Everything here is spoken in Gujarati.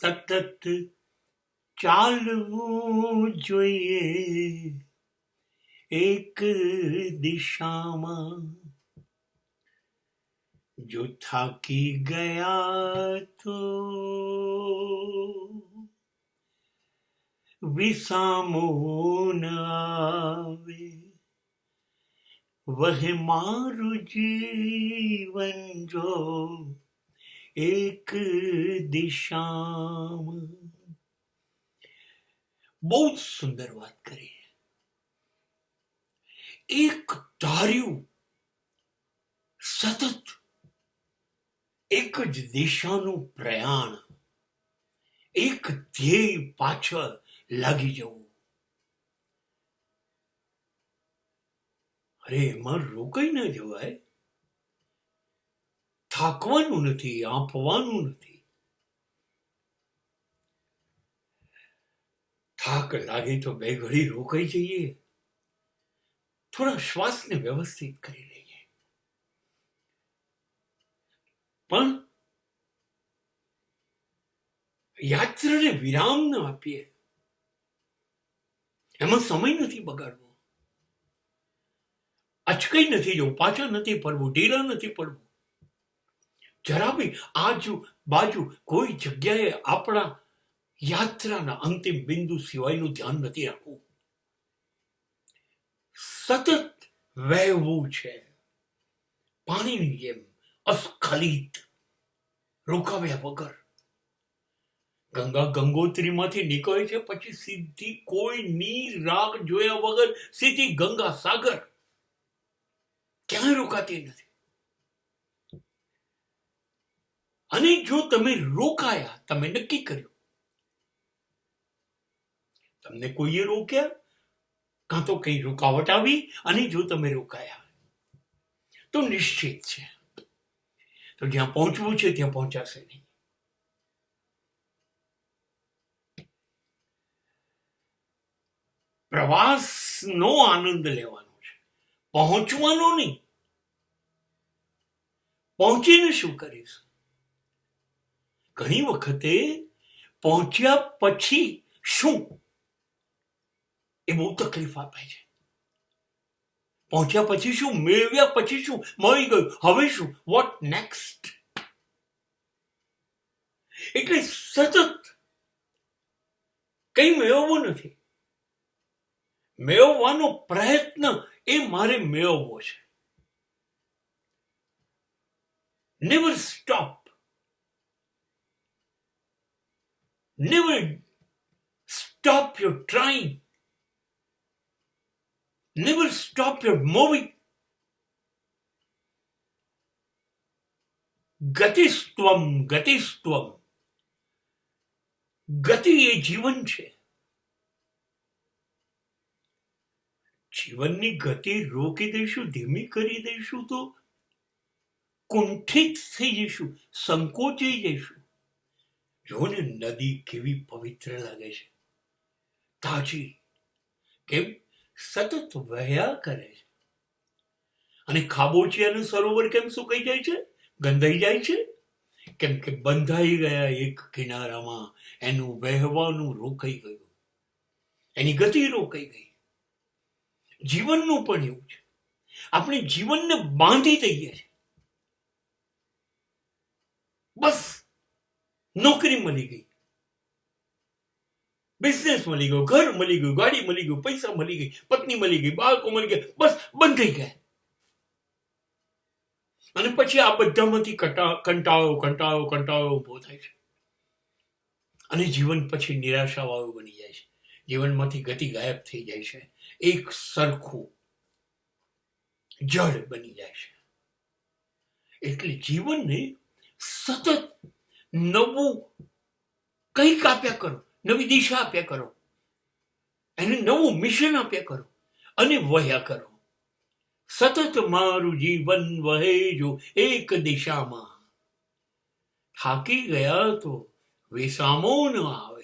સતત ચાલવું જોઈએ એક દિશામાં. જો થાકી ગયા તો વિસામો ન આવે. વહે મારું જીવન જો એક દિશામાં. બહુ જ સુંદર વાત કરી. એક ધાર્યું સતત એક જ દિશાનું પ્રયાણ, એક ધ્યેય પાછળ લાગી જવું. અરે એમાં રોકાઈ ન જવાય. થાકવાનું નથી, આંફવાનું નથી. થાક લાગે તો બે ઘડી રોકાઈ જઈએ, થોડા શ્વાસને વ્યવસ્થિત કરી લઈએ. પણ યાત્રાને વિરામ ન આપીએ. એમાં સમય નથી બગાડવો, અચકાઈ નથી જવું, પાછા નથી પડવું, ઢીલા નથી પડવું. જરા બી આજુ બાજુ કોઈ જગ્યાએ આપણા યાત્રાના અંતિમ બિંદુ સિવાયનું ધ્યાન નથી રાખવું. સતત વહેવું છે પાણીની જેમ, અસ્ખલિત, રોકાવ્યા વગર. ગંગા ગંગોત્રીમાંથી નીકળે છે, પછી સીધી કોઈની રાહ જોયા વગર સીધી ગંગા સાગર. ક્યાંય રોકાતી નથી. અને જો તમે રોકાયા, તમે નક્કી કર્યું, તમને કોઈએ રોક્યા, કાં તો કઈ રૂકાવટ આવી, અને જો તમે રોકાયા તો નિશ્ચિત છે તો જ્યાં પહોંચવું છે ત્યાં પહોંચાશે નહીં. પ્રવાસનો આનંદ લેવાનો છે, પહોંચવાનો નહીં. પહોંચીને શું કરીશ? ઘણી વખતે પહોંચ્યા પછી શું એ બહુ તકલીફ આપે છે. પહોંચ્યા પછી શું, મેળવ્યા પછી શું, મળી ગયું, હવે શું, વોટ નેક્સ્ટ? એટલે સતત કઈ મેળવવું નથી, મેળવવાનો પ્રયત્ન એ મારે મેળવવો છે. Never stop, never stop your trying, never stop your moving. ગતિસ્ત્વમ ગતિસ્ત્વમ. ગતિ એ જીવન છે. જીવનની ગતિ રોકી દઈશું, ધીમી કરી દઈશું તો કુંઠિત થઈ જઈશું, સંકોચાઈ જઈશું. જો ને નદી કેવી પવિત્ર લાગે છે, તાજી. કેમ? સતત વહ્યા કરે છે. અને ખાબોચિયાનું સરોવર કેમ સુકાઈ જાય છે, ગંધાઈ જાય છે? કેમ કે બંધાઈ ગયા એક કિનારામાં, એનું વહેવાનું રોકાઈ ગયું, એની ગતિ રોકાઈ ગઈ. જીવનનું પણ એવું છે. આપણે જીવનને બાંધી દઈએ છીએ. બસ નોકરી મળી ગઈ, બિઝનેસ મળી ગયો, ઘર મળી ગયું, ગાડી મળી ગયું, પૈસા મળી ગઈ, પત્ની મળી ગઈ, બાળકો મળી ગયા, બસ બંધાઈ ગયા. અને પછી આ બધામાંથી કંટાળો ઉભો થાય છે. અને જીવન પછી નિરાશાવાળું બની જાય છે. જીવનમાંથી ગતિ ગાયબ થઈ જાય છે. એક સરખું જળ બની જાય છે. એટલે જીવનને સતત નવું કંઈક આપ્યા કરો, નવી દિશા આપ્યા કરો, એને નવું મિશન આપ્યા કરો અને વહ્યા કરો. સતત મારું જીવન વહે જો એક દિશામાં. થાકી ગયા તો વિસામો ન આવે.